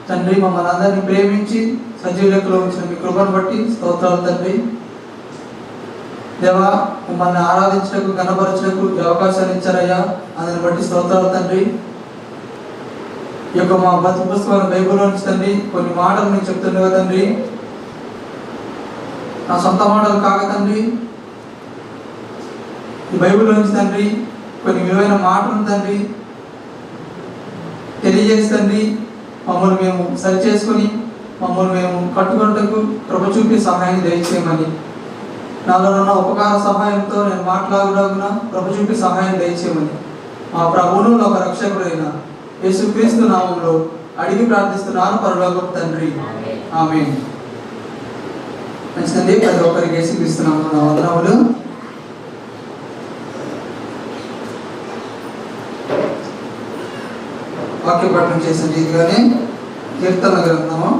తండ్రి, మమ్మల్ని అందరినీ ప్రేమించి సజీవ లెక్కలో ఉంచిన మీ కృపను బట్టి స్తోత్రాలు తండ్రి. దేవా, మమ్మల్ని ఆరాధించడానికి గణపరచడానికి ఈ అవకాశాన్ని ఇచ్చారయ్యా, అందుని బట్టి స్తోత్రాలు తండ్రి. ఈ యొక్క మా బతుకు పుస్తకమైన బైబిల్లో నుంచి తండ్రి కొన్ని మాటలు మీకు చెప్తుండగా తండ్రి, నా సొంత మాటలు కాక తండ్రి, ఈ బైబిల్లో నుంచి తండ్రి కొన్ని విలువైన మాటలు తండ్రి తెలియజేసి తండ్రి మమ్మల్ని మేము సరి చేసుకొని మమ్మల్ని మేము కట్టుకున్నట్టుకు కృప చూపి సహాయం దయచేయమని, నాలో ఉన్న ఉపకార సహాయంతో నేను మాట్లాడగలగున కృప చూపి సహాయం దయచేయమని మా ప్రభువును ఒక రక్షకుడైన యేసుక్రీస్తు నామంలో అడిగి ప్రార్థిస్తున్నాను పరలోకపు తండ్రి, ఆమేన్. మంచిదండి, ప్రతి ఒక్కరికి యేసుక్రీస్తు నామమున వందనములు. వాక్య పఠనం చేసిన రీతిగానే కీర్తన గ్రంథము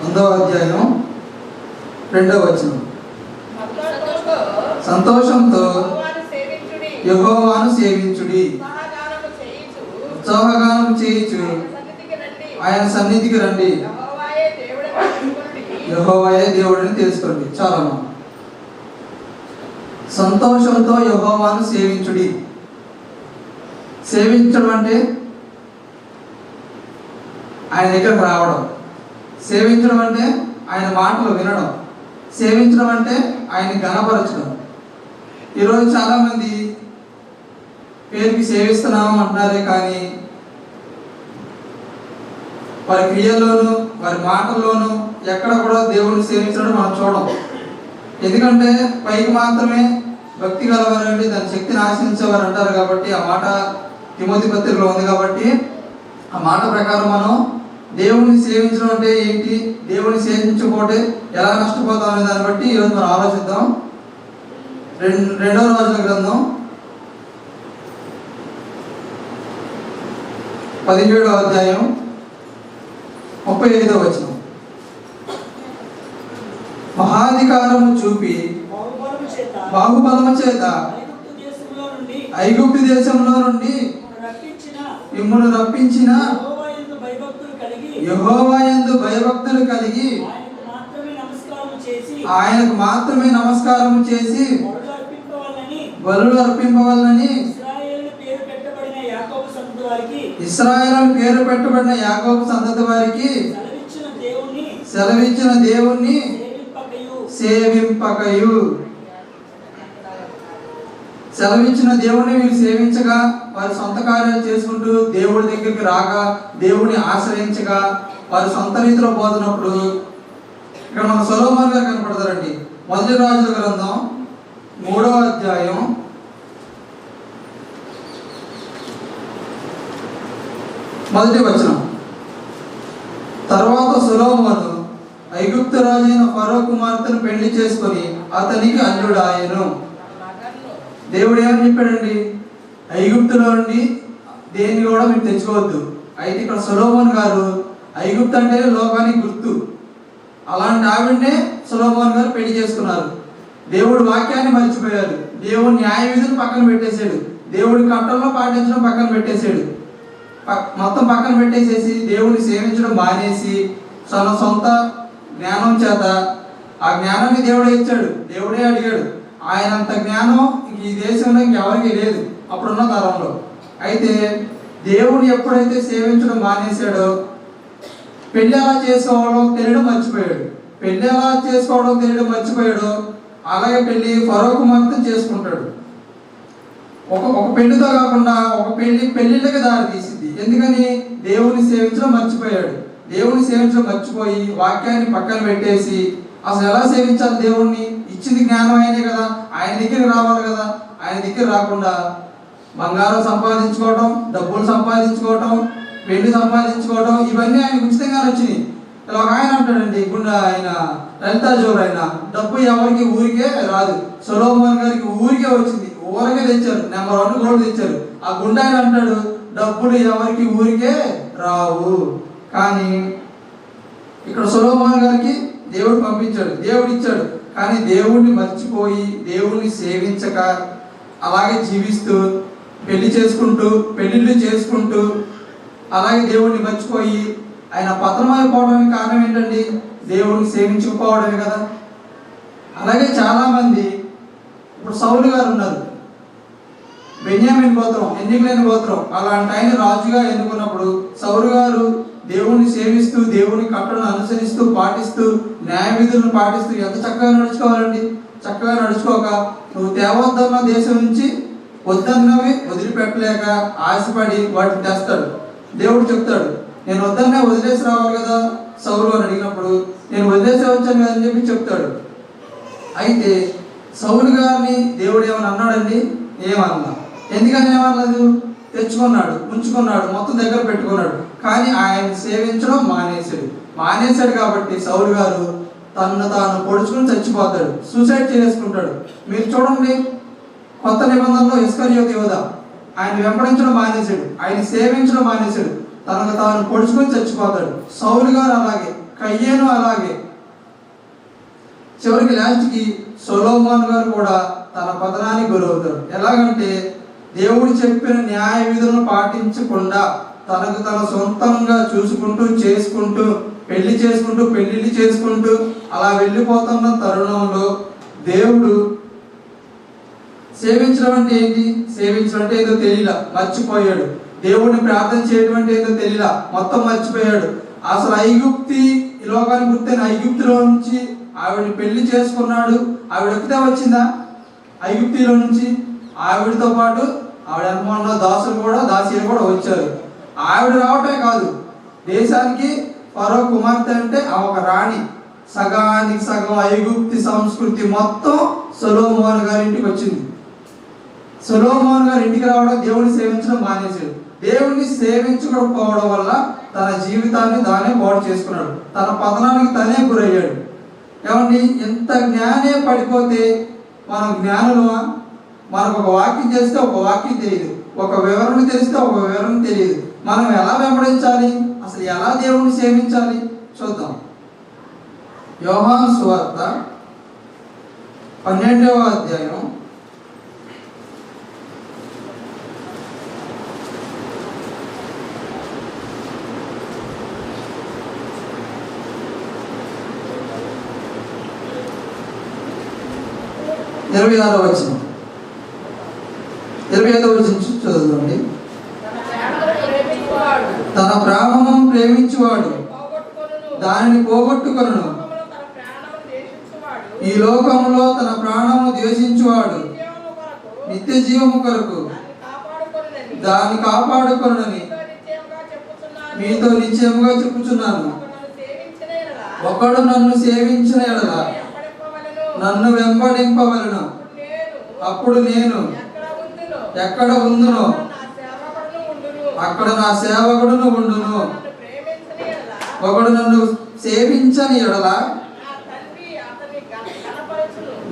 1వ అధ్యాయం 2వ వచనం. సంతోషంతో యెహోవాను సేవించుడి, ఉత్సాహగానం చేయుచు ఆయన సన్నిధికి రండి, యెహోవాయే దేవుడని తెలుసుకోండి. చాలా సంతోషంతో యెహోవాను సేవించుడి. సేవించడం అంటే ఆయన దగ్గరకు రావడం, సేవించడం అంటే ఆయన మాటలు వినడం, సేవించడం అంటే ఆయన ఘనపరచడం. ఈరోజు చాలామంది పేరుకి సేవిస్తున్నాము అంటున్నారే కానీ వారి క్రియల్లోనూ వారి మాటల్లోనూ ఎక్కడ కూడా దేవుడిని సేవించడం మనం చూడం. ఎందుకంటే పైకి మాత్రమే భక్తి గలవారండి దాని శక్తిని ఆశించేవారు అంటారు కాబట్టి, ఆ మాట తిమోతి పత్రికలో ఉంది కాబట్టి ఆ మాట ప్రకారం మనం దేవుడిని సేవించడం అంటే ఏంటి, దేవుడిని సేవించకపోతే ఎలా నష్టపోతాం అనే దాన్ని బట్టి ఈరోజు మనం ఆలోచిద్దాం. 2వ రాజుల గ్రంథం 17వ అధ్యాయం 35వ వచనం. మహాధికారము చూపి బాహుబలము చేత ఐగుప్తు దేశంలో నుండి మిమ్మును రప్పించిన యెహోవా యందు భయభక్తులు కలిగి ఆయనకు మాత్రమే నమస్కారం చేసి బలులు అర్పింపవలనని ఇశ్రాయేలు పేరు పెట్టబడిన యాకోబు సంతతి వారికి సెలవిచ్చిన దేవుణ్ణి సేవింపకయు. సెలవిచ్చిన దేవుడిని వీరు సేవించగా వారి సొంత కార్యాలు చేసుకుంటూ దేవుడి దగ్గరికి రాగా దేవుడిని ఆశ్రయించగా వారి సొంత రీతిలో పోతున్నప్పుడు ఇక్కడ మన సొలొమోను గారు కనపడతారండి. 1వ రాజుల గ్రంథం 3వ అధ్యాయం 1వ వచనం. తర్వాత సొలొమోను ఐగుప్తు రాజైన ఫరో కుమార్తెను పెళ్లి చేసుకొని అతనికి అన్యుడాయెను. దేవుడు ఏమని చెప్పాడండి, ఐగుప్తులో నుండి దేన్ని కూడా మీరు తెచ్చుకోవద్దు. అయితే ఇక్కడ సొలొమోను గారు ఐగుప్తు అంటే లోకానికి గుర్తు, అలాంటి ఆవిడనే సొలొమోను గారు పెళ్లి చేసుకున్నారు. దేవుడు వాక్యాన్ని మర్చిపోయారు, దేవుడు న్యాయ విధులు పక్కన పెట్టేశాడు, దేవుడి కట్టల్లో పాటించడం పక్కన పెట్టేశాడు, మొత్తం పక్కన పెట్టేసేసి దేవుడిని సేవించడం మానేసి తన సొంత జ్ఞానం చేత ఆ జ్ఞానాన్ని దేవుడే ఇచ్చాడు, దేవుడే అడిగాడు. ఆయనంత జ్ఞానం ఈ దేశంలో ఇంకెవరికి లేదు అప్పుడున్న తరంలో. అయితే దేవుడు ఎప్పుడైతే సేవించడం మానేశాడో పెళ్ళి ఎలా చేసుకోవడం తెలియడం మర్చిపోయాడు. అలాగే పెళ్ళి ఫరో కుమార్తెను చేసుకుంటాడు. ఒక పెళ్లితో కాకుండా ఒక పెళ్లిళ్ళకి దారి తీసింది. ఎందుకని దేవుని సేవించడం మర్చిపోయాడు. దేవుని సేవించడం మర్చిపోయి వాక్యాన్ని పక్కన పెట్టేసి అసలు ఎలా సేవించాలి, దేవుణ్ణి ఇచ్చింది జ్ఞానం ఆయనే కదా, ఆయన దగ్గరికి రావాలి కదా. ఆయన దగ్గర రాకుండా బంగారం సంపాదించుకోవడం, డబ్బులు సంపాదించుకోవడం, పెళ్లి సంపాదించుకోవడం, ఇవన్నీ ఆయన ఉచితంగా వచ్చినాయి. ఇలా ఆయన అంటాడండి, ఆయన లలితా జోరు, ఆయన డబ్బు ఎవరికి ఊరికే రాదు, సొలొమోను గారికి ఊరికే వచ్చింది, ఊరికే తెచ్చారు, నెంబర్ 1 గోల్డ్ తెచ్చారు. ఆ గుండా ఆయన అంటాడు డబ్బులు ఎవరికి ఊరికే రావు. కానీ ఇక్కడ సొలొమోను గారికి దేవుడు పంపించాడు, దేవుడు ఇచ్చాడు. కానీ దేవుణ్ణి మర్చిపోయి దేవుణ్ణి సేవించక అలాగే జీవిస్తూ పెళ్లిళ్ళు చేసుకుంటూ అలాగే దేవుణ్ణి మర్చిపోయి ఆయన పతనమైపోవడానికి కారణం ఏంటండి? దేవుణ్ణి సేవించకపోవడమే కదా. అలాగే చాలామంది, ఇప్పుడు సౌలు గారు ఉన్నారు, బెన్యామీన్ గోత్రం, ఎన్నికలేని గోత్రం, అలాంటి ఆయన రాజుగా ఎన్నుకున్నప్పుడు సౌలు గారు దేవుణ్ణి సేవిస్తూ దేవుని కట్టలను అనుసరిస్తూ పాటిస్తూ న్యాయ విధులను పాటిస్తూ ఎంత చక్కగా నడుచుకోవాలండి. చక్కగా నడుచుకోక నువ్వు తేవద్దన్న దేశం నుంచి వద్దన్నవి వదిలిపెట్టలేక ఆశపడి వాటిని తెస్తాడు. దేవుడు చెప్తాడు, నేను వద్దన్నే వదిలేసి రావాలి కదా సౌలు అని అడిగినప్పుడు, నేను వదిలేసి వచ్చాను కదా అని చెప్పి చెప్తాడు. అయితే సౌలు గారిని దేవుడు ఏమని అన్నాడండి? ఏమన్నా. ఎందుకని ఏమన్నది? తెచ్చుకున్నాడు, ఉంచుకున్నాడు, మొత్తం దగ్గర పెట్టుకున్నాడు. కానీ ఆయన సేవించడం మానేశాడు కాబట్టి సౌలు గారు తను తాను పొడుచుకుని చచ్చిపోతాడు, సూసైడ్ చేసుకుంటాడు. మీరు చూడండి, కొత్త నిబంధనలో ఇస్కరియోతు యోధ ఆయన వెంబడించడం మానేశాడు, ఆయన సేవించడం మానేశాడు, తనకు తాను పొడుచుకొని చచ్చిపోతాడు. సౌలు గారు అలాగే, కయ్యేను అలాగే. చివరికి లాస్ట్కి సొలొమోను గారు కూడా తన పతనానికి గురవుతాడు. ఎలాగంటే దేవుడు చెప్పిన న్యాయ విధులను పాటించకుండా తనకు తన సొంతంగా చేసుకుంటూ పెళ్లిళ్ళు చేసుకుంటూ అలా వెళ్ళిపోతున్న తరుణంలో దేవుడు సేవించడం అంటే ఏంటి, సేవించడం అంటే ఏదో తెలియలా, మర్చిపోయాడు. దేవుడిని ప్రార్థన చేయడం అంటే ఏదో తెలియలా, మొత్తం మర్చిపోయాడు. అసలు ఐగుప్తి ఈ లోకానికి గుర్తైన ఐగుప్తిలో నుంచి ఆవిడని పెళ్లి చేసుకున్నాడు. ఆవిడ ఒక్కతే వచ్చిందా ఐగుప్తిలో నుంచి? ఆవిడతో పాటు ఆవిడ అనుమాన దాసీలు కూడా వచ్చారు. ఆవిడ రావటమే కాదు, దేశానికి ఫరో కుమార్తె అంటే ఒక రాణి, సగానికి సగం ఐగుప్తి సంస్కృతి మొత్తం సొలొమోను గారి ఇంటికి వచ్చింది. సొలొమోను గారి ఇంటికి రావడం, దేవుడిని సేవించడం మానేశాడు. దేవుణ్ణి సేవించకపోవడం వల్ల తన జీవితాన్ని తానే పాడు చేసుకున్నాడు, తన పతనానికి తనే గురయ్యాడు. ఏమండి, ఎంత జ్ఞానే పడిపోతే మనం జ్ఞానులమా? మనకు ఒక వాక్యం తెలిస్తే ఒక వాక్యం తెలియదు, ఒక వివరణ తెలిస్తే ఒక వివరణ తెలియదు. మనం ఎలా వెంబడించాలి, అసలు ఎలా దేవుణ్ణి సేవించాలి చూద్దాం. యోహాను సువార్త 12వ అధ్యాయం 26వ వచనం, 25వ వచనం చదువుకోండి. తన ప్రాణము ప్రేమించువాడు దానిని పోగొట్టుకొనును, ఈ లోకములో తన ప్రాణము ద్వేషించువాడు నిత్య జీవము కొరకు దాన్ని కాపాడుకొనునని మీతో నిశ్చయముగా చెప్పుచున్నాను. ఒకడు నన్ను సేవించిన ఎడల నన్ను వెంబడింపవలెను, అప్పుడు నేను ఎక్కడ ఉందునో అక్కడ నా సేవకుడును ఉండును. ఒకడు నన్ను సేవించని ఎడల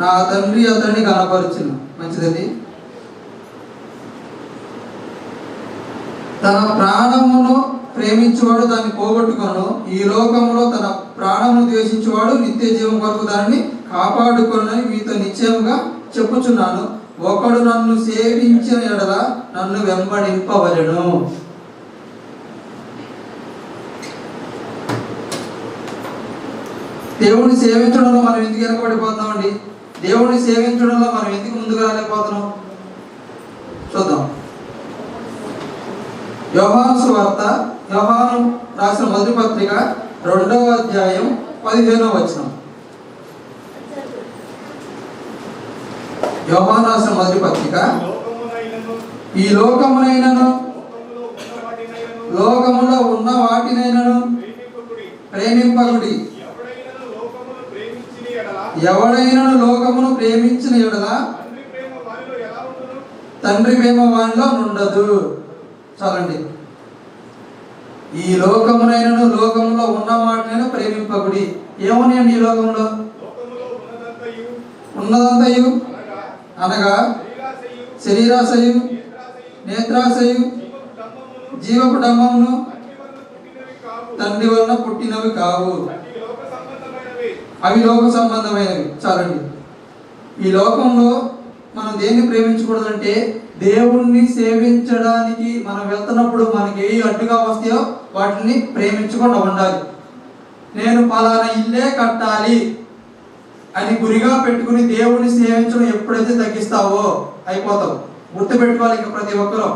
నా తండ్రి అతన్ని కనపరచును. మంచిదండి. తన ప్రాణమును ప్రేమించువాడు దాన్ని పోగొట్టుకొను, ఈ లోకంలో తన ప్రాణమును ద్వేషించువాడు నిత్య జీవం కొరకు దాన్ని కాపాడుకొనని మీతో నిశ్చయముగా చెప్పుచున్నాను. ఒకడు నన్ను సేవించిన ఎడల నన్ను వెంబడింపవలెను. దేవుణ్ణి సేవించడంలో మనం ఎందుకు వెనకబడిపోతున్నామండి? దేవుణ్ణి సేవించడంలో మనం ఎందుకు ముందుకు రాలేకపోతున్నాం చూద్దాం. యోహాను సువార్త, యోహాను రాసిన మొదటి పత్రిక 2వ అధ్యాయం 15వ వచనం. యోహాను రాసిన మొదటి పత్రిక, ఈ లోకమునైనను లోకములో ఉన్న వాటినైనను ప్రేమింపకుడి. ఎవడైనను లోకమును ప్రేమించిన ఎడల తండ్రి ప్రేమ వానిలో నుండదు. చాలండి. ఈ లోకమునైనను లోకములో ఉన్న వాటినైనా ప్రేమింపకుడి. ఏమన్నాయండి? ఈ లోకంలో ఉన్నదంతయు అనగా శరీరాశయు, నేత్రాశయు, జీవపు డంబమును తండ్రి వలన పుట్టినవి కావు. అవి లోక సంబంధమైనవి. చాలండి. ఈ లోకంలో మనం దేన్ని ప్రేమించకూడదంటే దేవుణ్ణి సేవించడానికి మనం వెళ్తున్నప్పుడు మనకి ఏ అడ్డుగా వస్తాయో వాటిని ప్రేమించకుండా ఉండాలి. నేను పలానా ఇల్లే కట్టాలి అని గురిగా పెట్టుకుని దేవుణ్ణి సేవించడం ఎప్పుడైతే తగ్గిస్తావో అయిపోతావు. గుర్తుపెట్టుకోవాలి ఇంకా ప్రతి ఒక్కరూ.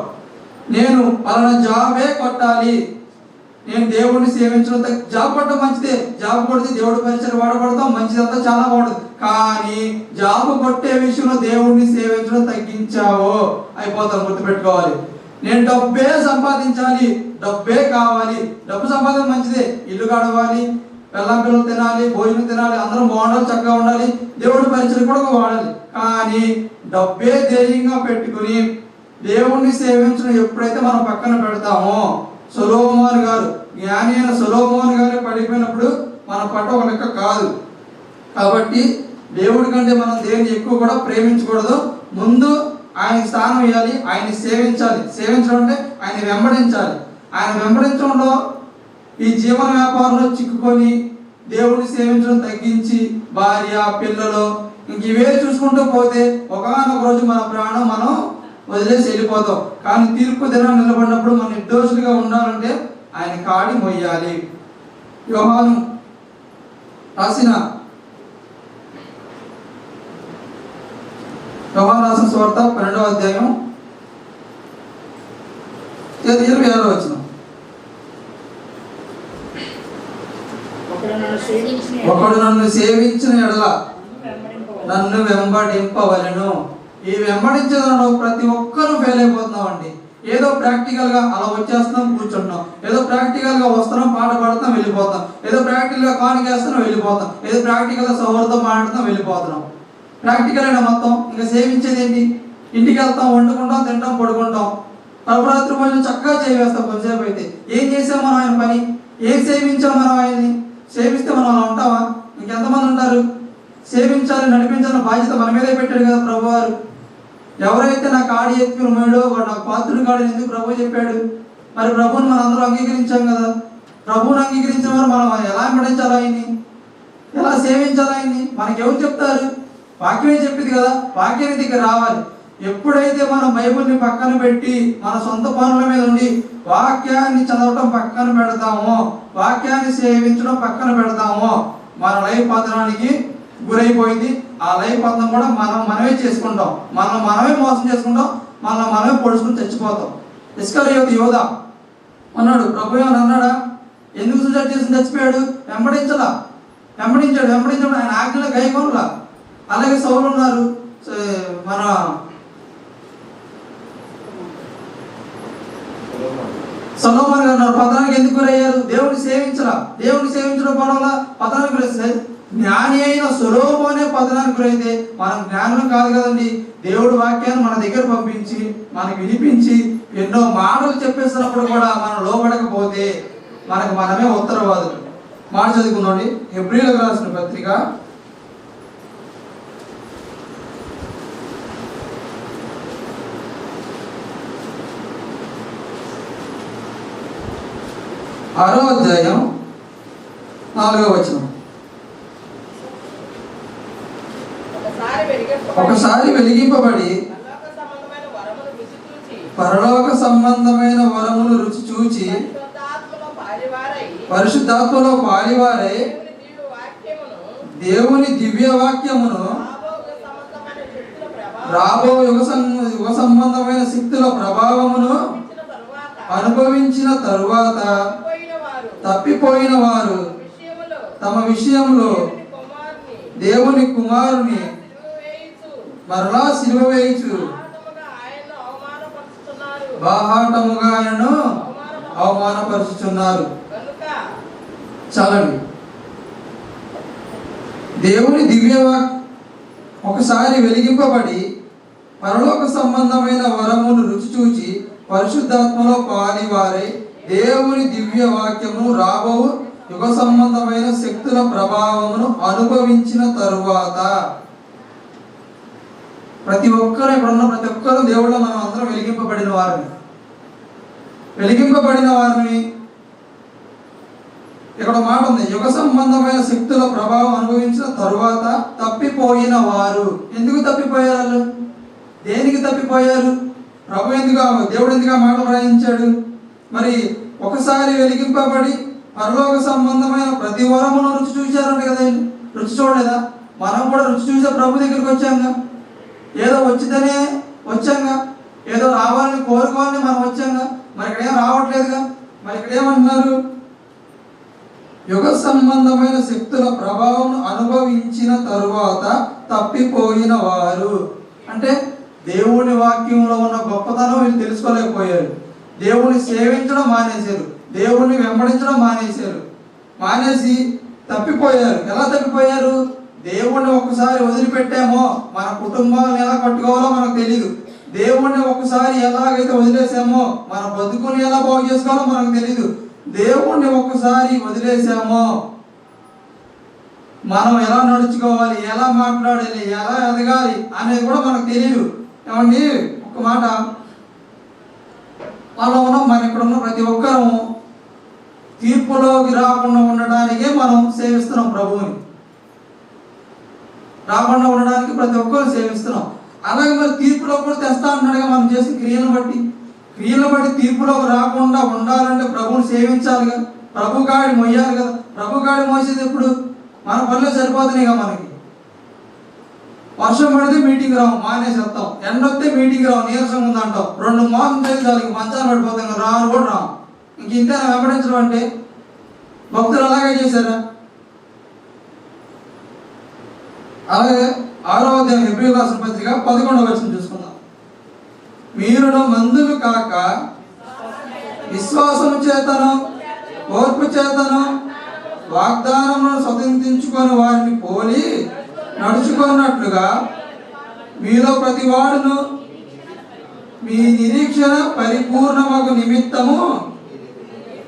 నేను పలానా జాబే కొట్టాలి, నేను దేవుడిని సేవించడం జాబ్ కొట్టడం మంచిదే, జాబ్ కొడితే దేవుడి పరిచయం వాడబడతాం, మంచిదంతా చాలా బాగుంటుంది. కానీ జాబ్ కొట్టే విషయంలో దేవుడిని సేవించడం తగ్గించావో అయిపోతాం. గుర్తుపెట్టుకోవాలి. నేను డబ్బే సంపాదించాలి, డబ్బే కావాలి, డబ్బు సంపాదన మంచిదే, ఇల్లు గడవాలి, పిల్లం పిల్లలు తినాలి, భోజనం తినాలి, అందరం బాగుండాలి, చక్కగా ఉండాలి, దేవుడి పరిచయం కూడా వాడాలి. కానీ డబ్బే ధ్యేయంగా పెట్టుకుని దేవుణ్ణి సేవించడం ఎప్పుడైతే మనం పక్కన పెడతామో, సొలొమోను గారు, జ్ఞాని అయిన సొలొమోను గారు పడిపోయినప్పుడు మన పట్ట ఒక లెక్క కాదు. కాబట్టి దేవుడి కంటే మనం దేవుని ఎక్కువ కూడా ప్రేమించకూడదు. ముందు ఆయన స్థానం ఇవ్వాలి, ఆయన్ని సేవించాలి. సేవించడం అంటే ఆయన వెంబడించాలి. ఆయన వెంబడించడంలో ఈ జీవన వ్యాపారంలో చిక్కుకొని దేవుడిని సేవించడం తగ్గించి భార్య పిల్లలు ఇంక ఇవే చూసుకుంటూ పోతే ఒకనొక రోజు మన ప్రాణం మనం వదిలేసి వెళ్ళిపోతాం. కానీ తీర్పు దినం నిలబడినప్పుడు మనం నిర్దోషులుగా ఉండాలంటే ఆయన కాడి మొయ్యాలి. యోహాను రాసిన సువార్త 12వ అధ్యాయం 26వ వచనం. ఒకడు నన్ను సేవించిన ఎడల నన్ను వెంబడింపవలెను. ఈ వెంబడించడంలో ప్రతి ఒక్కరూ ఫెయిల్ అయిపోతున్నాం అండి. ఏదో ప్రాక్టికల్ గా అలా వచ్చేస్తున్నాం, కూర్చుంటున్నాం, ఏదో ప్రాక్టికల్ గా వస్తున్నాం, పాట పాడుతున్నాం, వెళ్ళిపోతాం, ఏదో ప్రాక్టికల్ గా కానికేస్తున్నాం, వెళ్ళిపోతాం, ఏదో ప్రాక్టికల్ గా సౌహృదం మాట్లాడుతున్నాం, వెళ్ళిపోతున్నాం. ప్రాక్టికల్ అయినా మొత్తం. ఇంకా సేవించేది ఏంటి? ఇంటికి వెళ్తాం, వండుకుంటాం, తింటాం, పడుకుంటాం, పరపరాత్రి భోజనం చక్కగా చేవేస్తాం. కొంచెంసేపు అయితే ఏం చేసాం మనం ఆయన పని? ఏం సేవించాం మనం ఆయన్ని? సేవిస్తే మనం అలా ఉంటామా? ఇంకెంతమంది ఉంటారు? సేవించాలి, నడిపించాలని బాధ్యత మన మీదే పెట్టాడు కదా ప్రభు వారు. ఎవరైతే నా కాడి ఎత్తుకుని ఉన్నాడో వాడు నాకు పాత్రుడు కాడని ఎందుకు ప్రభు చెప్పాడు? మరి ప్రభుని మనం అందరూ అంగీకరించాం కదా. ప్రభువుని అంగీకరించిన వారు మనం ఎలా వెంబడించాలి ఆయన్ని? ఎలా సేవించాలి ఆయన్ని? మనకెవరు చెప్తారు? వాక్యమే చెప్పింది కదా. వాక్యానికి దగ్గర రావాలి. ఎప్పుడైతే మనం బైబిల్ని పక్కన పెట్టి మన సొంత పనుల మీద ఉండి వాక్యాన్ని చదవటం పక్కన పెడతామో, వాక్యాన్ని సేవించడం పక్కన పెడతామో, మన లైఫ్ పతనానికి గురైపోయింది. ఆ లైఫ్ పతనం కూడా మనమే చేసుకుంటాం, మనమే మోసం చేసుకుంటాం, మనమే పొడుచుకుని చచ్చిపోతాం. ఇస్కరియోతు యోధ అన్నాడు, ప్రభు అని అన్నాడా? ఎందుకు సూసైడ్ చేసి చచ్చిపోయాడు? వెంబడించాడు. ఆయన ఆజ్ఞలో గైకొనలా. అలాగే సౌలు ఉన్నారు, మన సొలొమోను గారు ఉన్నారు. పతనానికి ఎందుకు గురయ్యారు? దేవుడిని సేవించడం వల్ల పతనానికి గురయ్యారు. జ్ఞాని అయిన సొలొమోనే పతనానికి గురైతే మనం జ్ఞానం కాదు కదండి. దేవుడి వాక్యాన్ని మన దగ్గర పంపించి మనకి వినిపించి ఎన్నో మాటలు చెప్పేస్తున్నప్పుడు కూడా మనం లోబడకపోతే మనమే ఉత్తరవాదులు. మాట చదువుకున్నాండి. హెబ్రీయులకు రాసిన పత్రిక 6వ అధ్యాయం 4వ వచనం. ఒకసారి వెలిగింపబడి పరలోక సంబంధమైన వరములు రుచి చూచి పరిశుద్ధాత్మలో పాలివారై దేవుని దివ్య వాక్యమును రాబో యుగ సంబంధమైన శక్తుల ప్రభావమును అనుభవించిన తరువాత తప్పిపోయిన వారు తమ విషయంలో దేవుని కుమారుని మరలా సిలువ వేయుచు బాహాటముగా ఆయనను అవమానపరుచుచున్నారు. చాలండి. దేవుని ఒకసారి వెలిగింపబడి పరలోక సంబంధమైన వరమును రుచి చూచి పరిశుద్ధాత్మలో పాలివారై దేవుని దివ్య వాక్యమును రాబో యుగ సంబంధమైన శక్తుల ప్రభావమును అనుభవించిన తరువాత. ప్రతి ఒక్కరు ఇప్పుడున్న ప్రతి ఒక్కరు దేవుళ్ళ మనం అందరం వెలిగింపబడిన వారిని ఇక్కడ మాట ఉంది, యుగ సంబంధమైన శక్తుల ప్రభావం అనుభవించిన తరువాత తప్పిపోయిన వారు. ఎందుకు తప్పిపోయారు వాళ్ళు? దేనికి తప్పిపోయారు? దేవుడు ఎందుకు ఆ మాటలు రాయించాడు? మరి ఒకసారి వెలిగింపబడి పరలోక సంబంధమైన ప్రతి వరమును రుచి చూశారంట కదండి. రుచి చూడలేదా? మనం కూడా రుచి చూసే ప్రభు దగ్గరికి వచ్చాంగా. ఏదో వచ్చిందనే వచ్చాంగా, ఏదో రావాలని కోరుకోవాలని మనం వచ్చాంగా. మరి ఇక్కడ ఏం రావట్లేదుగా. మరి ఇక్కడ ఏమంటున్నారు? యుగ సంబంధమైన శక్తుల ప్రభావం అనుభవించిన తరువాత తప్పిపోయిన వారు అంటే దేవుని వాక్యంలో ఉన్న గొప్పతనం వీళ్ళు తెలుసుకోలేకపోయారు. దేవుని సేవించడం మానేశారు, దేవుణ్ణి వెంబడించడం మానేసి తప్పిపోయారు. ఎలా తప్పిపోయారు? దేవుణ్ణి ఒకసారి వదిలిపెట్టామో మన కుటుంబాలను ఎలా కట్టుకోవాలో మనకు తెలియదు. దేవుణ్ణి ఒకసారి ఎలాగైతే వదిలేసామో మన బతుకుని ఎలా బాగు చేసుకోవాలో మనకు తెలియదు. దేవుణ్ణి ఒకసారి వదిలేసామో మనం ఎలా నడుచుకోవాలి, ఎలా మాట్లాడాలి, ఎలా ఎదగాలి అనేది కూడా మనకు తెలియదు. ఏమండి, ఒక మాట, మన ఇక్కడ ఉన్న ప్రతి ఒక్కరూ తీర్పులోకి రాకుండా ఉండడానికే మనం సేవిస్తున్నాం. ప్రభువుని రాకుండా ఉండడానికి ప్రతి ఒక్కరు సేవిస్తున్నాం. అలాగే మరి తీర్పులో కూడా తెస్తా అంటున్నాడుగా. మనం చేసిన క్రియలను బట్టి తీర్పులోకి రాకుండా ఉండాలంటే ప్రభువుని సేవించాలిగా, ప్రభు గాడి మొయ్యాలి కదా. ప్రభు గాడి మోసేది ఎప్పుడు? మన పనులు సరిపోతున్నాయి కదా. మనకి వర్షం పడితే మీటింగ్ రావు, మానేసేస్తాం. ఎండ వస్తే మీటింగ్ రావు, నీరసంగా ఉందంటాం. 2 మాసం చేసి దానికి మంచాలు పడిపోతాం కదా, రాను కూడా రావు. ఇంక ఇంతేనా వెంబడించడం అంటే? భక్తులు అలాగే చేశారా? అలాగే 6వ అధ్యాయం హెబ్రీయులకు రాసిన పత్రిక 11వ వచనం చూసుకుందాం. మీరును మందులు కాక విశ్వాసము చేతను ఓర్పు చేతను వాగ్దానమును స్వతంత్రించుకొని వారిని పోలి నడుచుకున్నట్లుగా మీలో ప్రతి వాడును మీ నిరీక్షణ పరిపూర్ణమగు నిమిత్తము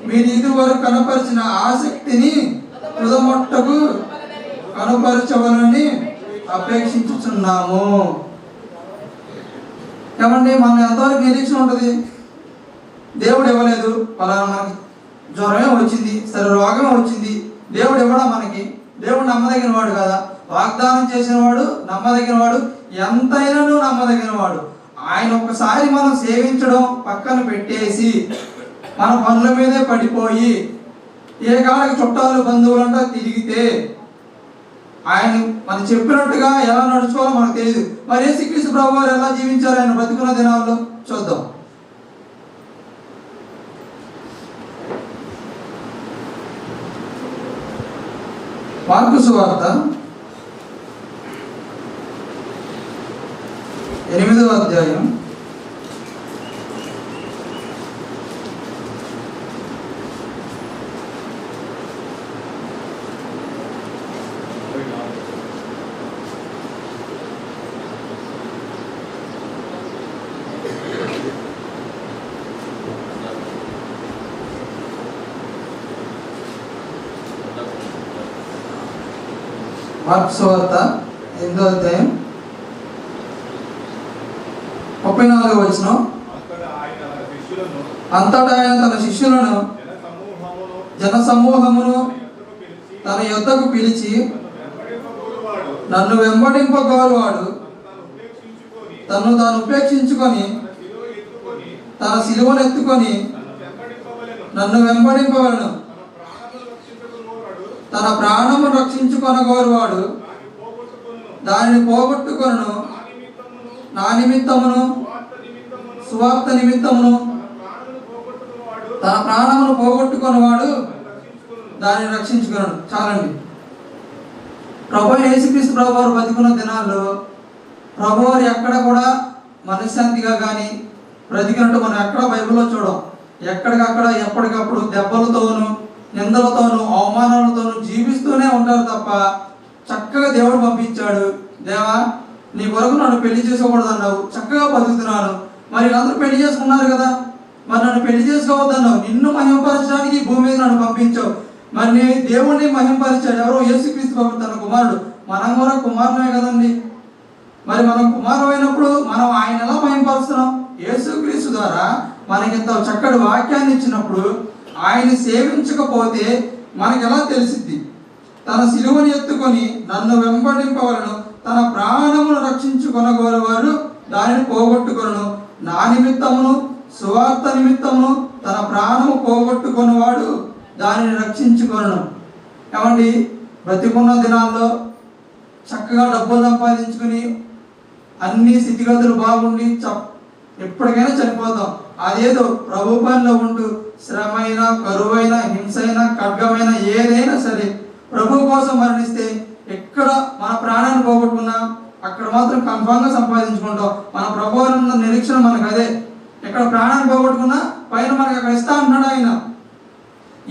మీరు ఇదివరకు కనపరిచిన ఆసక్తిని తుదమొట్టకు కనపరచవలని అపేక్షించుచున్నాము. ఏమండి, మనం ఎంతవరకు నిరీక్షణ ఉంటుంది? దేవుడు ఇవ్వలేదు, పలానా మనకి జ్వరమే వచ్చింది, సరే రోగమే వచ్చింది, దేవుడు ఇవ్వడం మనకి. దేవుడు నమ్మదగిన వాడు కదా. వాగ్దానం చేసిన వాడు నమ్మదగిన వాడు, ఎంతైనాను నమ్మదగిన వాడు. ఆయన ఒక్కసారి మనం సేవించడం పక్కన పెట్టేసి మన పనుల మీదే పడిపోయి ఏ కాడికి చుట్టాలు బంధువులంటా తిరిగితే ఆయన మనం చెప్పినట్టుగా ఎలా నడుచుకోవాలో మనకు తెలియదు. మరి యేసుక్రీస్తు ప్రభు వారు ఎలా జీవించారు ఆయన బ్రతికున్న దినాల్లో చూద్దాం. మార్కు సువార్త 8వ అధ్యాయం 8వ అధ్యాయం 34వ వచనం. అంతటా ఆయన తన శిష్యులను జన సమూహమును తన యొద్దకు పిలిచి, నన్ను వెంబడింపగోరువాడు తను తాను ఉపేక్షించుకొని తన సిలువను ఎత్తుకొని నన్ను వెంబడింపవలను. తన ప్రాణము రక్షించుకొనగోరువాడు దానిని పోగొట్టుకొను. నా నిమిత్తమును సువార్త నిమిత్తమును తన ప్రాణమును పోగొట్టుకున్నవాడు దానిని రక్షించుకున్నాడు. చాలండి. ప్రభు యేసుక్రీస్తు ప్రభు వారు బతికున్న దినాల్లో ప్రభు వారు ఎక్కడ కూడా మనశ్శాంతిగా కానీ బ్రతికినట్టు మనం ఎక్కడ బైబిల్లో చూడం. ఎక్కడికక్కడ ఎప్పటికప్పుడు దెబ్బలతోనూ నిందలతోనూ అవమానాలతోనూ జీవిస్తూనే ఉంటారు తప్ప చక్కగా దేవుడు పంపించాడు. దేవా, నీ కొరకు నన్ను పెళ్లి చేసుకోకూడదు అన్నావు, చక్కగా బతుకుతున్నాను. మరి వీళ్ళందరూ పెళ్లి చేసుకున్నారు కదా, మరి నన్ను పెళ్లి చేసుకోవద్దన్నావు, నిన్ను మహిమపరచడానికి భూమి మీద నన్ను పంపించావు. మరి దేవుణ్ణి మహిమపరిచాడు ఎవరో? యేసుక్రీస్తు ప్రభు తన కుమారుడు. మనం కూడా కుమారులే కదండి. మరి మనం కుమారు అయినప్పుడు మనం ఆయన ఎలా మహిమపరుస్తున్నాం? యేసుక్రీస్తు ద్వారా మనకి ఇంత చక్కటి వాక్యాన్ని ఇచ్చినప్పుడు ఆయన సేవించకపోతే మనకి ఎలా తెలిసిద్ది? తన సిలువను ఎత్తుకొని నన్ను వెంబడింపవలను, తన ప్రాణమును రక్షించుకొనగోరువారు దానిని పోగొట్టుకొను. నా నిమిత్తమును సువార్త నిమిత్తమును తన ప్రాణము పోగొట్టుకొనివాడు దానిని రక్షించుకొను. ఏమండి, బ్రతికున్న దినాల్లో చక్కగా డబ్బులు సంపాదించుకుని అన్ని స్థితిగతులు బాగుండి ఎప్పటికైనా చనిపోతాం. అదేదో ప్రభు పనిలో ఉంటూ శ్రమైన, కరువైన, హింసైన, ఖడ్గమైన ఏదైనా సరే ప్రభు కోసం మరణిస్తే ఎక్కడ మన ప్రాణాన్ని పోగొట్టుకున్నా అక్కడ మాత్రం కన్ఫామ్గా సంపాదించుకుంటాం. మన ప్రభు ఉన్న నిరీక్షణ మనకు అదే. ఎక్కడ ప్రాణాన్ని పోగొట్టుకున్నా పైన మనకు అక్కడ ఇస్తా అంటున్నాడు ఆయన.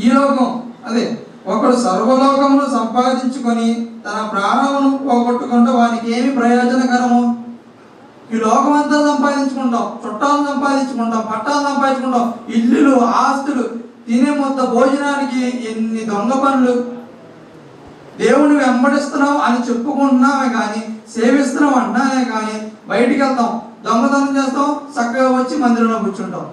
ఈ లోకం అదే, ఒకడు సర్వలోకమును సంపాదించుకొని తన ప్రాణమును పోగొట్టుకుంటే వానికి ఏమి ప్రయోజనకరము? ఈ లోకం అంతా సంపాదించుకుంటాం, చుట్టాలను సంపాదించుకుంటాం, పట్టాలు సంపాదించుకుంటాం, ఇల్లులు, ఆస్తులు, తినే మొత్త భోజనానికి ఎన్ని దొంగ పనులు. దేవుని వెంబడిస్తున్నాం అని చెప్పుకుంటున్నామే కానీ, సేవిస్తున్నాం అంటున్నామే కానీ బయటికి వెళ్తాం, దొంగతనం చేస్తాం, చక్కగా వచ్చి మందిరంలో కూర్చుంటాం,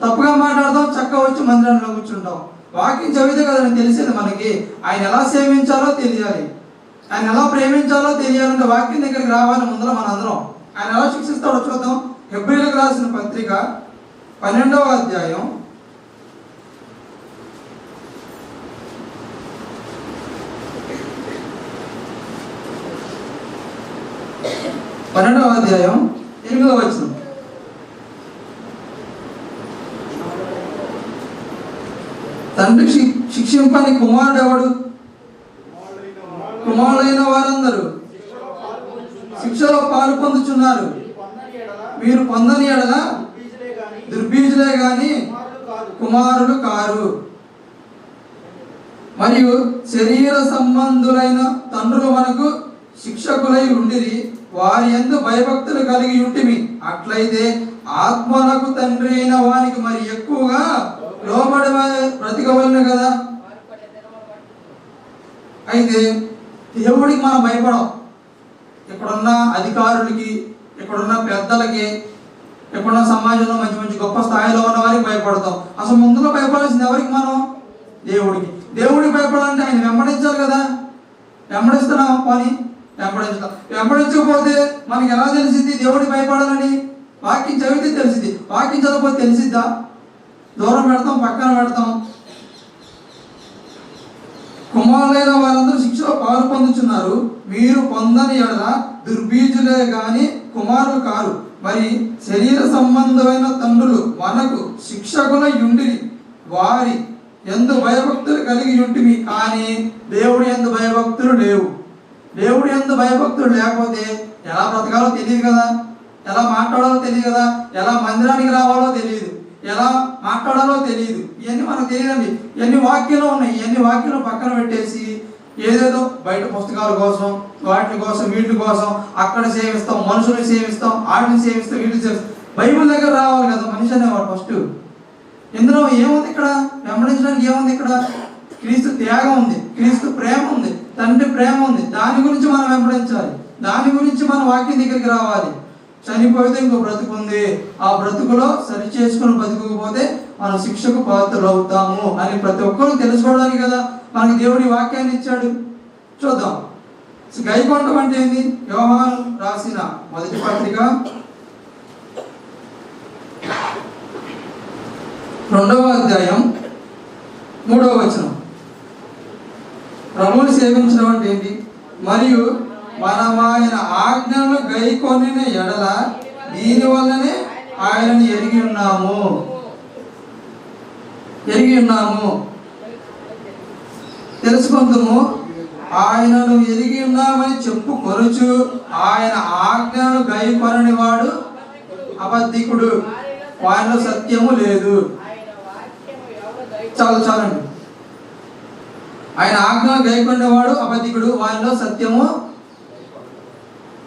తప్పుగా మాట్లాడతాం, చక్కగా వచ్చి మందిరంలో కూర్చుంటాం. వాక్యం చదివితే కదా తెలిసేది మనకి. ఆయన ఎలా సేవించాలో తెలియాలి, ఆయన ఎలా ప్రేమించాలో తెలియాలంటే వాక్యం దగ్గరికి రావాలి ముందర మనందరం. ఆయన ఎలా శిక్షిస్తాడో చూద్దాం. హెబ్రీయులకు రాసిన పత్రిక 12వ అధ్యాయం 8వ వచనం. తండ్రి శిక్షింపని కుమారుడు ఎవడు? కుమారులైన వారందరూ శిక్షలో పాలు పొందుచున్నారు. మీరు పొందని ఎడల దుర్బీజులే గాని కుమారులు కారు. మరియు శరీర సంబంధులైన తండ్రులు మనకు శిక్షకులై ఉండిరి, వారి యందు భయభక్తులు కలిగి ఉంటిమి. అట్లయితే ఆత్మలకు తండ్రి అయిన వానికి మరి ఎక్కువగా లోబడి బ్రతికవలను కదా. అయితే దేవుడికి మనం భయపడం. ఇక్కడున్న అధికారులకి, ఇక్కడున్న పెద్దలకి, ఇక్కడున్న సమాజంలో మంచి మంచి గొప్ప స్థాయిలో ఉన్న వారికి భయపడతాం. అసలు ముందులో భయపడాల్సింది ఎవరికి? మనం దేవుడికి. దేవుడికి భయపడాలంటే ఆయన వెంబడించాలి కదా. వెంబడిస్తున్నాం పని, వెంబడించుతాం. వెంబడించకపోతే మనకి ఎలా తెలిసింది దేవుడికి భయపడాలని? వాక్యం చదివితే తెలిసింది, వాక్యం చదవకపోతే తెలిసిద్దా? దూరం పెడతాం, పక్కన పెడతాం. కుమారులైన వారందరూ శిక్షలో పాలు పొందుచున్నారు. మీరు పొందని ఎడల దుర్బీజులే గాని కుమారులు కారు. మరి శరీర సంబంధమైన తండ్రులు మనకు శిక్షకులై ఉండిరి, వారి యందు భయభక్తులు కలిగి ఉంటిమి. కానీ దేవుడి యందు భయభక్తులు లేవు. దేవుడి యందు భయభక్తులు లేకపోతే ఎలా బ్రతకాలో తెలియదు కదా, ఎలా మాట్లాడాలో తెలియదు కదా, ఎలా మందిరానికి రావాలో తెలియదు, ఎలా మాట్లాడాలో తెలియదు. ఇవన్నీ మనకు తెలియదండి. ఇవన్నీ వాక్యంలో ఉన్నాయి. ఇవన్నీ వాక్యంలో పక్కన పెట్టేసి ఏదేదో బయట పుస్తకాల కోసం, వాటి కోసం, వీటి కోసం అక్కడ సేవిస్తాం, మనుషుల్ని సేవిస్తాం, వాటిని సేవిస్తాం, వీటిని సేవిస్తాం. బైబిల్ దగ్గర రావాలి కదా మనిషి అనేవాడు ఫస్ట్. ఇందులో ఏముంది? ఇక్కడ వెంబడించడానికి ఏముంది? ఇక్కడ క్రీస్తు త్యాగం ఉంది, క్రీస్తు ప్రేమ ఉంది, తండ్రి ప్రేమ ఉంది. దాని గురించి మనం వెంబడించాలి, దాని గురించి మన వాక్యం దగ్గరికి రావాలి. చనిపోతే ఇంకో బ్రతుకు ఉంది, ఆ బ్రతుకులో సరి చేసుకుని బతుకుపోతే మనం శిక్షకు పాత్రలు అవుతాము అని ప్రతి ఒక్కరు తెలుసుకోవడానికి కదా మనకి దేవుడి వాక్యాన్ని ఇచ్చాడు. చూద్దాం. గైకొనడం అంటే ఏంది? యోహాను రాసిన మొదటి పత్రిక 2వ అధ్యాయం 3వ వచనం. ప్రభువుని సేవించడం అంటే ఏంటి? మరియు మనం ఆయన ఆజ్ఞలను గైకొనిన ఎడల దీని వల్లనే ఆయనని ఎరిగి ఉన్నాము. తెలుసుకుందాము. ఆయనను ఎరిగి ఉన్నామని చెప్పుకొనుచు ఆయన ఆజ్ఞలను గైకొనని వాడు అబద్ధికుడు, వారిలో సత్యము లేదు. చాలండి. ఆయన ఆజ్ఞలు గైకొనేవాడు అబద్ధికుడు, వారిలో సత్యము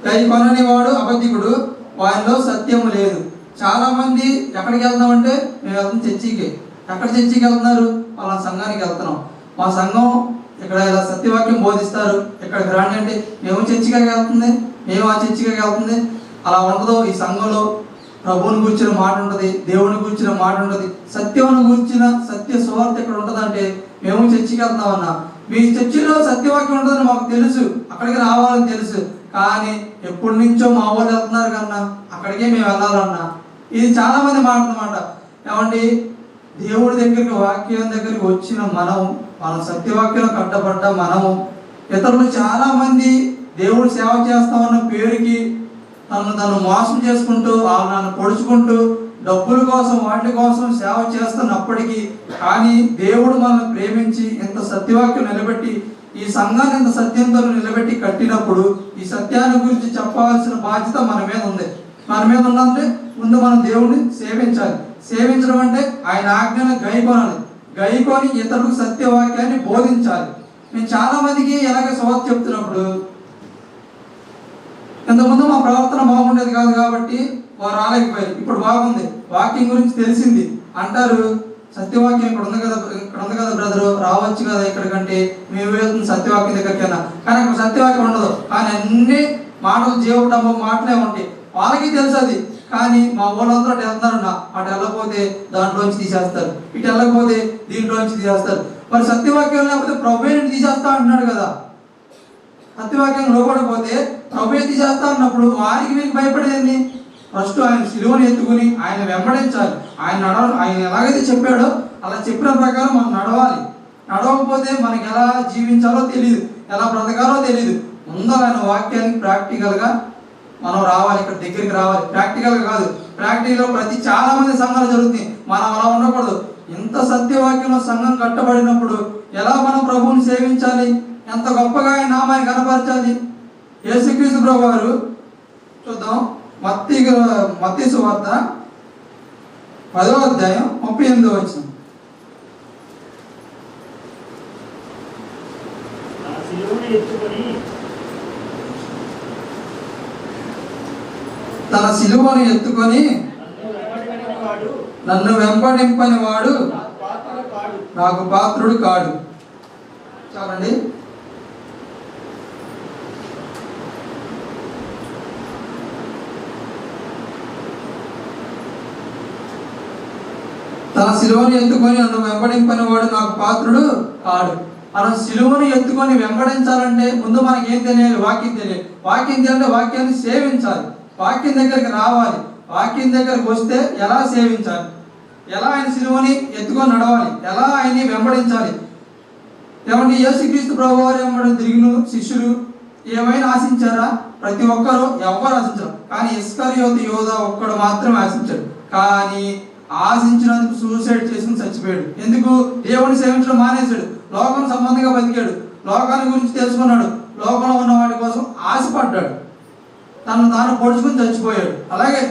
గైకొనని వాడు అబద్ధికుడు, వారిలో సత్యము లేదు. చాలా మంది ఎక్కడికి వెళ్తామంటే మేము వెళ్తాం చర్చికి. ఎక్కడ చర్చికి వెళ్తున్నారు? వాళ్ళ సంఘానికి వెళ్తున్నాం. మా సంఘం ఇక్కడ ఇలా సత్యవాక్యం బోధిస్తారు, ఇక్కడికి రాండి అంటే మేము చర్చికి వెళ్తుంది, మేము ఆ చర్చికి వెళ్తుంది. అలా ఉండదు ఈ సంఘంలో. ప్రభువుని గురించిన మాట ఉంటుంది, దేవుని గురించిన మాట ఉంటుంది, సత్యమును గురించిన సత్య సువార్త ఇక్కడ ఉంటుందంటే మేము చర్చికి వెళ్తామన్నా, మీ చర్చిలో సత్యవాక్యం ఉంటుందని మాకు తెలుసు, అక్కడికి రావాలని తెలుసు, కానీ ఎప్పటి నుంచో మా వాళ్ళు వెళ్తున్నారు కన్నా అక్కడికే మేము వెళ్ళాలన్నా. ఇది చాలా మంది మాట్లాడమాట. ఏమండి, దేవుడి దగ్గరికి వాక్యం దగ్గరికి వచ్చిన మనము, మన సత్యవాక్యం కట్టబడ్డ మనము, ఇతరులు చాలా మంది దేవుడు సేవ చేస్తామన్న పేరుకి తను మోసం చేసుకుంటూ నన్ను పొడుచుకుంటూ డబ్బుల కోసం వాటి కోసం సేవ చేస్తున్నప్పటికీ, కానీ దేవుడు మనల్ని ప్రేమించి ఇంత సత్యవాక్యం నిలబెట్టి ఈ సంఘాన్ని ఇంత సత్యంతో నిలబెట్టి కట్టినప్పుడు ఈ సత్యాన్ని గురించి చెప్పాల్సిన బాధ్యత మన మీద ఉంది. మన మీద ఉన్నంటే ముందు మనం దేవుడిని సేవించాలి. సేవించడం అంటే ఆయన ఆజ్ఞను గైకొనాలి, గైకొని ఇతరులకు సత్యవాక్యాన్ని బోధించాలి. నేను చాలా మందికి ఎలాగ సువార్త చెప్తున్నప్పుడు, ఇంతకుముందు మా ప్రవర్తన బాగుండేది కాదు కాబట్టి వారు రాలేకపోయారు, ఇప్పుడు బాగుంది, వాక్యం గురించి తెలిసింది అంటారు. సత్యవాక్యం ఇక్కడ ఉంది కదా బ్రదరు, రావచ్చు కదా ఇక్కడికంటే, మేము వెళ్తుంది సత్యవాక్యం దగ్గరికైనా, కానీ అక్కడ సత్యవాక్యం ఉండదు. కానీ అన్ని మాటలు జీవటము మాటలే ఉంటాయి. వాళ్ళకి తెలుసు అది, కానీ మా ఊళ్ళందరూ అటు వెళ్తున్నారన్న, అటు వెళ్ళకపోతే దాంట్లోంచి తీసేస్తారు, ఇటు వెళ్ళకపోతే దీంట్లోంచి తీసేస్తారు. మరి సత్యవాక్యం లేకపోతే ప్రభువుని తీసేస్తా అంటున్నాడు కదా, సత్యవాక్యం లోపడకపోతే ప్రభువే తీసేస్తా అన్నప్పుడు వారికి వీరికి భయపడేది. ఫస్ట్ ఆయన సిలువను ఎత్తుకుని ఆయన వెంబడించాలి. ఆయన ఎలాగైతే చెప్పాడో అలా చెప్పిన ప్రకారం మనం నడవాలి. నడవకపోతే మనకి ఎలా జీవించాలో తెలియదు, ఎలా బ్రతకాలో తెలియదు. ముందు ఆయన వాక్యానికి ప్రాక్టికల్గా మనం రావాలి, ఇక్కడ దగ్గరికి రావాలి. ప్రాక్టికల్గా కాదు, ప్రాక్టికల్గా ప్రతి చాలా మంది సంఘాలు జరుగుతుంది. మనం అలా ఉండకూడదు. ఇంత సత్యవాక్యంలో సంఘం కట్టబడినప్పుడు ఎలా మనం ప్రభువుని సేవించాలి, ఎంత గొప్పగా ఆయన నామాన్ని కనపరచాలి. యేసుక్రీస్తు ప్రభు వారు చూద్దాం, మత్తయి సువార్త 10వ అధ్యాయం 38వ వచనం. తన సిలువను ఎత్తుకొని నన్ను వెంబడింపని వాడు నాకు పాత్రుడు కాడు. చాలండి. తన సిలువను ఎత్తుకొని నన్ను వెంబడింపని వాడు నాకు పాత్రుడు కాడు. మనం సిలువను ఎత్తుకొని వెంబడించాలంటే ముందు మనకి ఏం తెలియాలి? వాక్యం తెలియాలి. వాక్యం తెలియాలంటే వాక్యాన్ని సేవించాలి, వాక్యం దగ్గరికి రావాలి. వాక్యం దగ్గరికి వస్తే ఎలా సేవించాలి, ఎలా ఆయన సిలువని ఎత్తుకొని నడవాలి, ఎలా ఆయన్ని వెంబడించాలి. ఏమంటే యేసుక్రీస్తు ప్రభు వారు వెంబడి తిరిగిన శిష్యులు ఏమైనా ఆశించారా? ప్రతి ఒక్కరు ఎవరు ఆశించారు, కానీ ఇస్కరియోతు యోధా ఒక్కడు మాత్రమే ఆశించాడు. కానీ ఆశించినందుకు సూసైడ్ చేసుకుని చచ్చిపోయాడు. ఎందుకు? దేవుని సేవించడం మానేశాడు, లోకం సంబంధంగా బతికాడు, లోకాన్ని గురించి తెలుసుకున్నాడు, లోకంలో ఉన్న వాటి కోసం ఆశపడ్డాడు, తాను పొడుచుకుని చచ్చిపోయాడు. అలాగే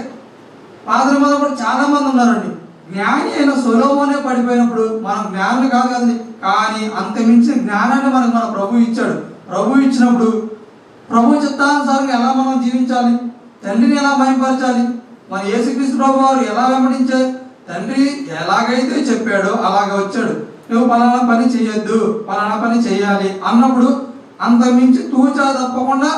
పాత్ర మీద కూడా చాలా మంది ఉన్నారండి. జ్ఞాని అయిన సొలొమోనే పడిపోయినప్పుడు మనం జ్ఞానులు కాదు కదండి, కానీ అంత మించిన జ్ఞానాన్ని మనకు మన ప్రభు ఇచ్చాడు. ప్రభు ఇచ్చినప్పుడు ప్రభు చిత్తానుసారంగా ఎలా మనం జీవించాలి, తండ్రిని ఎలా భయపరచాలి, మన యేసుక్రీస్తు ప్రభు వారు ఎలా వెంబడించే, తండ్రి ఎలాగైతే చెప్పాడో అలాగే వచ్చాడు. నువ్వు పలానా పని చేయొద్దు, పలానా పని చేయాలి అన్నప్పుడు అంత మించి తూచా తప్పకుండా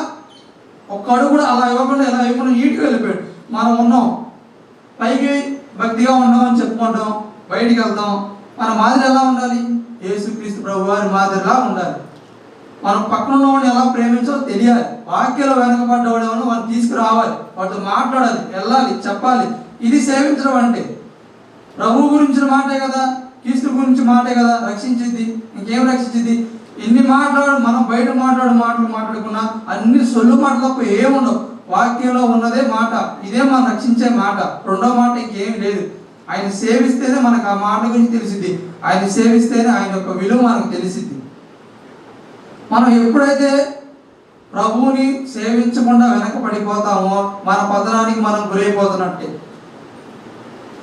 ఒక్క అడుగు కూడా అలా ఇవ్వకుండా ఎలా ఇవ్వకుండా నీటికి వెళ్ళిపోయాడు. మనం ఉన్నాం, పైకి భక్తిగా ఉన్నామని చెప్పుకుంటాం, బయటికి వెళ్తాం. మన మాదిరి ఎలా ఉండాలి? యేసుక్రీస్తు ప్రభు వారి మాదిరిలా ఉండాలి. మనం పక్కన ఉన్నవాడిని ఎలా ప్రేమించాలో తెలియాలి. వాక్యాలు వెనకబడ్డవాడు మనం తీసుకురావాలి, వాటితో మాట్లాడాలి, వెళ్ళాలి, చెప్పాలి. ఇది సేవించడం అంటే. ప్రభు గురించిన మాటే కదా, క్రీస్తు గురించి మాటే కదా రక్షించింది. ఇంకేం రక్షించింది? ఎన్ని మనం బయట మాటలు మాట్లాడుకున్నా అన్ని సొల్లు మాటలు తప్ప ఏముండవు. వాక్యంలో ఉన్నదే మాట, ఇదే మనం రక్షించే మాట. రెండో మాట ఇంకేం లేదు. ఆయన సేవిస్తేనే మనకు ఆ మాట గురించి తెలిసిద్ది, ఆయన సేవిస్తేనే ఆయన యొక్క విలువ మనకు తెలిసిద్ది. మనం ఎప్పుడైతే ప్రభువుని సేవించకుండా వెనకపడిపోతామో మన పతనానికి మనం గురైపోతున్నట్టే.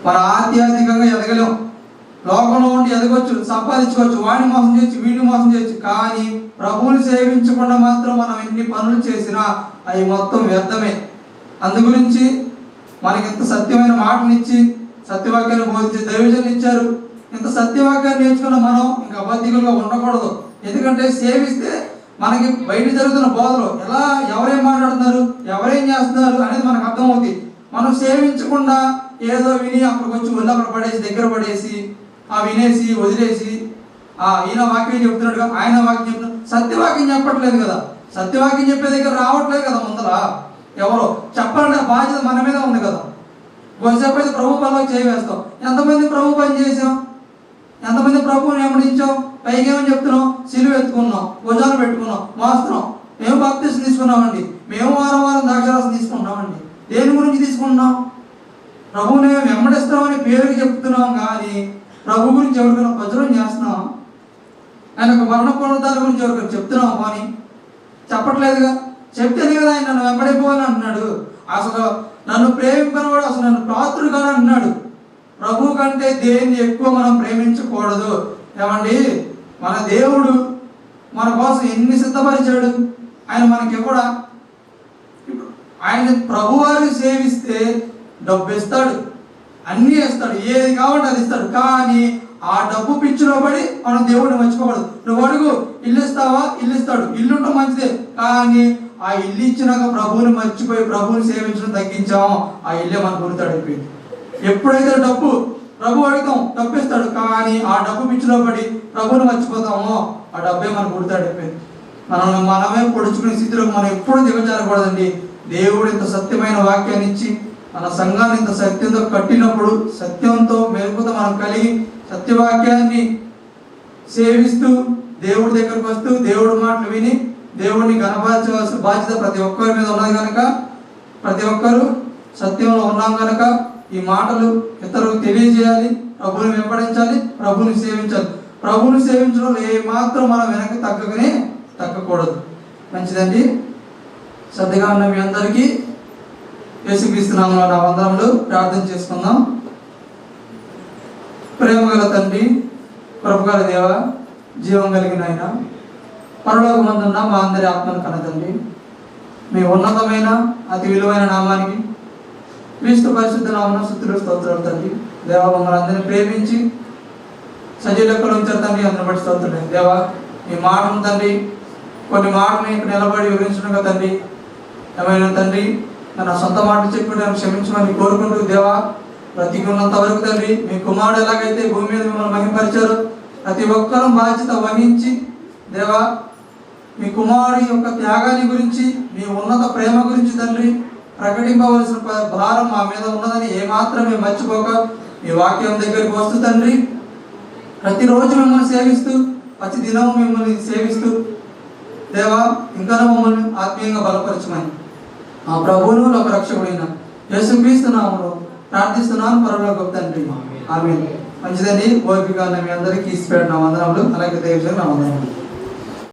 మన ఆధ్యాత్మికంగా ఎదగలేం. లోకంలో ఉండి ఎదగొచ్చు, సంపాదించుకోవచ్చు, వాడిని మోసం చేయొచ్చు, వీడిని మోసం చేయొచ్చు, కానీ ప్రభువుని సేవించకుండా మాత్రం మనం ఎన్ని పనులు చేసినా అవి మొత్తం వ్యర్థమే. అందుగురించి మనకి ఇంత సత్యమైన మాటలు ఇచ్చి సత్యవాక్యాన్ని బోధించి దైవజనులు ఇచ్చారు. ఇంత సత్యవాక్యాన్ని నేర్చుకున్న మనం ఇంకా అబద్ధికులుగా ఉండకూడదు. ఎందుకంటే సేవిస్తే మనకి బయట జరుగుతున్న బోధలు ఎవరేం మాట్లాడుతున్నారు, ఎవరేం చేస్తున్నారు అనేది మనకు అర్థమవుతుంది. మనం సేవించకుండా ఏదో విని అక్కడికి వచ్చి ఒళ్ళు అక్కడ పడేసి దగ్గర పడేసి వినేసి వదిలేసి ఈయన వాక్యం చెప్తున్నాడుగా ఆయన వాక్యం చెప్తున్నాడు, సత్యవాక్యం చెప్పట్లేదు కదా, సత్యవాక్యం చెప్పే దగ్గర రావట్లేదు కదా. ముందర ఎవరో చెప్పాలంటే బాధ్యత మన మీద ఉంది కదా. కొంతసేపు అయితే ప్రభు పనిలో చేయవేస్తాం. ఎంతమంది ప్రభు పని చేసాం, ఎంతమంది ప్రభువుని వెంబడించాం, పైకి ఏమని చెప్తున్నాం, సిలువ ఎత్తుకున్నాం, భుజాలు పెట్టుకున్నాం, మోస్తున్నాం. మేము బాప్తిసం తీసుకున్నామండి, మేము వారం వారం ద్రాక్షారసం తీసుకుంటామండి. దేని గురించి తీసుకుంటున్నాం? ప్రభువుని వెంబడిస్తామని పేరుకి చెప్తున్నాం, కానీ ప్రభు గురించి ఎవరికైనా ప్రచురం చేస్తున్నాం? ఆయన ఒక మరణ పునరుద్ధార గురించి ఎవరికైనా చెప్తున్నాం? కానీ చెప్పట్లేదుగా. చెప్తేనే కదా ఆయన నన్ను వెంబడిపోవాలని అంటున్నాడు. అసలు నన్ను ప్రేమింపనవాడు అసలు నన్ను పాత్రుడు కాని అంటున్నాడు. ప్రభు కంటే దేన్ని ఎక్కువ మనం ప్రేమించకూడదు. ఏమండి, మన దేవుడు మన కోసం ఎన్ని సిద్ధపరిచాడు. ఆయన మనకి కూడా ఆయన ప్రభువారిని సేవిస్తే డబ్బు ఇస్తాడు, అన్నీ ఇస్తాడు, ఏది కావాలంటే అది ఇస్తాడు. కానీ ఆ డబ్బు పిచ్చిలో పడి మనం దేవుడిని మర్చిపోకూడదు. నువ్వు అడుగు, ఇల్లు ఇస్తావా, ఇల్లు ఇస్తాడు, ఇల్లు ఉండటం మంచిదే. కానీ ఆ ఇల్లు ఇచ్చినాక ప్రభువుని మర్చిపోయి ప్రభువుని సేవించడం తగ్గించామో ఆ ఇల్లే మనకు గుర్తాడైపోయింది. ఎప్పుడైతే డబ్బు ప్రభు అడుగుతాం, డబ్బు ఇస్తాడు, కానీ ఆ డబ్బు పిచ్చిలో పడి ప్రభువుని మర్చిపోతామో ఆ డబ్బే మనకు గుర్తాడైపోయింది. మనమే పొడుచుకునే స్థితిలోకి మనం ఎప్పుడు దిగజారకూడదండి. దేవుడు ఇంత సత్యమైన వాక్యాన్ని ఇచ్చి మన సంఘాన్ని ఇంత సత్యంతో కట్టినప్పుడు సత్యంతో మెరుగుతో మనం కలిగి సత్యవాక్యాన్ని సేవిస్తూ దేవుడి దగ్గరకు వస్తూ దేవుడి మాటలు విని దేవుడిని కనపరచవలసిన బాధ్యత ప్రతి ఒక్కరి మీద ఉన్నది కనుక, ప్రతి ఒక్కరూ సత్యంలో ఉన్నాం కనుక ఈ మాటలు ఇతరులకు తెలియజేయాలి, ప్రభువుని వెంబడించాలి, ప్రభువుని సేవించాలి. ప్రభువుని సేవించడంలో ఏ మాత్రం మనం వెనక్కి తగ్గకూడదు. మంచిదండి. శ్రద్ధగా ఉన్న మీ అందరికీ యేసుక్రీస్తు నామములో నా వందనములు. ప్రార్థన చేసుకుందాం. ప్రేమ గల తండ్రి, కృపగల దేవ, జీవం కలిగిన ఆయన, పరలోకమందున్న మా అందరి ఆత్మను కనతండి, మీ ఉన్నతమైన అతి విలువైన నామానికి క్రీస్తు పరిశుద్ధ నామమున స్తుతులు స్తోత్రాలు తండ్రి. దేవ, మమ్మల్ని అందరినీ ప్రేమించి సజీవ లెక్కలో ఉంచారు తండ్రి. అందరి బట్టి స్తోత్రం దేవ. ఈ మాటను తండ్రి, కొన్ని మాటలు ఇక్కడ నిలబడి వివరించడం తండ్రి, ఏమైనా తండ్రి నా సొంత మాటలు చెప్పి నన్ను క్షమించమని కోరుకుంటూ దేవా, బ్రతికున్నంత వరకు తండ్రి మీ కుమారుడు ఎలాగైతే భూమి మీద మిమ్మల్ని మహింపరిచారో ప్రతి ఒక్కరూ బాధ్యత వహించి దేవా, మీ కుమారుడి యొక్క త్యాగాన్ని గురించి, మీ ఉన్నత ప్రేమ గురించి తండ్రి ప్రకటింపవలసిన భారం మా మీద ఉన్నదని ఏమాత్రం మేము మర్చిపోక మీ వాక్యం దగ్గరికి వస్తూ తండ్రి ప్రతిరోజు మిమ్మల్ని సేవిస్తూ ప్రతి దినము మిమ్మల్ని సేవిస్తూ దేవా ఇంకా మమ్మల్ని ఆత్మీయంగా బలపరచమని ఆ ప్రభువును ఒక రక్షకుడైన యేసుక్రీస్తు నామములో ప్రార్థిస్తున్నాను పరలోక తండ్రి. ఆమేన్. మంచిదండి. ఓపిక మీ అందరికీ ఇచ్చిపెట్టిన వందనములు. అలాగే దేవుని నా వందనములు.